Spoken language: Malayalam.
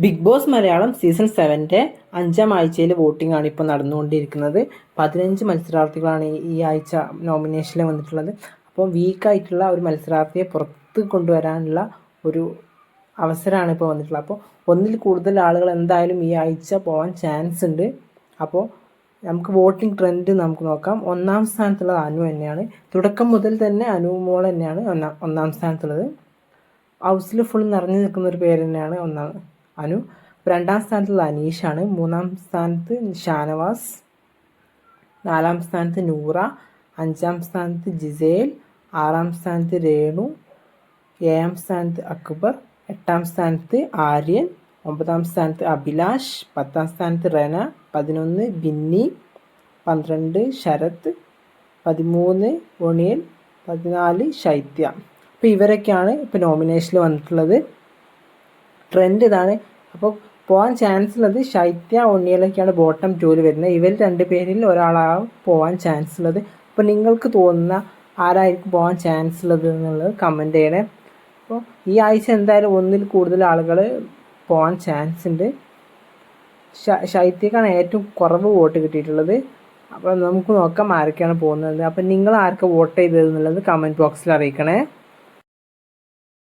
ബിഗ് ബോസ് മലയാളം സീസൺ 7 5-ാം ആഴ്ചയിൽ വോട്ടിംഗ് ആണ് ഇപ്പോൾ നടന്നുകൊണ്ടിരിക്കുന്നത്. 15 മത്സരാർത്ഥികളാണ് ഈ ആഴ്ച നോമിനേഷനിൽ വന്നിട്ടുള്ളത്. അപ്പോൾ വീക്കായിട്ടുള്ള ഒരു മത്സരാർത്ഥിയെ പുറത്ത് കൊണ്ടുവരാനുള്ള ഒരു അവസരമാണ് ഇപ്പോൾ വന്നിട്ടുള്ളത്. അപ്പോൾ ഒന്നിൽ കൂടുതൽ ആളുകൾ എന്തായാലും ഈ ആഴ്ച പോകാൻ ചാൻസ് ഉണ്ട്. അപ്പോൾ നമുക്ക് വോട്ടിംഗ് ട്രെൻഡ് നമുക്ക് നോക്കാം. ഒന്നാം സ്ഥാനത്തുള്ളത് അനു തന്നെയാണ്. തുടക്കം മുതൽ തന്നെ അനു മോൾ തന്നെയാണ് ഒന്നാം സ്ഥാനത്തുള്ളത്. ഹൗസിൽ ഫുൾ നിറഞ്ഞു നിൽക്കുന്ന ഒരു പേര് തന്നെയാണ് അനു. രണ്ടാം സ്ഥാനത്തുള്ള അനീഷാണ്. മൂന്നാം സ്ഥാനത്ത് ഷാനവാസ്. നാലാം സ്ഥാനത്ത് നൂറ. അഞ്ചാം സ്ഥാനത്ത് ജിസേൽ. ആറാം സ്ഥാനത്ത് രേണു. ഏഴാം സ്ഥാനത്ത് അക്ബർ. എട്ടാം സ്ഥാനത്ത് ആര്യൻ. ഒമ്പതാം സ്ഥാനത്ത് അഭിലാഷ്. പത്താം സ്ഥാനത്ത് റെന. 11 ബിന്നി. 12 ശരത്. 13 ഒണിയൽ. 14 ശൈത്യ. അപ്പോൾ ഇവരൊക്കെയാണ് ഇപ്പോൾ നോമിനേഷനിൽ വന്നിട്ടുള്ളത്. ട്രെൻഡ് ഇതാണ്. അപ്പോൾ പോകാൻ ചാൻസ് ഉള്ളത് ശൈത്യ, ഒണിയലൊക്കെയാണ് ബോട്ടം 2 വരുന്നത്. ഇവർ 2 പേരിൽ ഒരാളാവും പോകാൻ ചാൻസ് ഉള്ളത്. അപ്പോൾ നിങ്ങൾക്ക് തോന്നുന്ന ആരായിരിക്കും പോകാൻ ചാൻസ് ഉള്ളത് എന്നുള്ളത് കമൻറ്റ് ചെയ്യണേ. അപ്പോൾ ഈ ആഴ്ച എന്തായാലും ഒന്നിൽ കൂടുതൽ ആളുകൾ പോകാൻ ചാൻസ് ഉണ്ട്. ശൈത്യക്കാണ് ഏറ്റവും കുറവ് വോട്ട് കിട്ടിയിട്ടുള്ളത്. അപ്പോൾ നമുക്ക് നോക്കാം ആരൊക്കെയാണ് പോകുന്നത്. അപ്പോൾ നിങ്ങൾ ആർക്ക് വോട്ട് ചെയ്തതെന്നുള്ളത് കമൻറ്റ് ബോക്സിൽ അറിയിക്കണേ.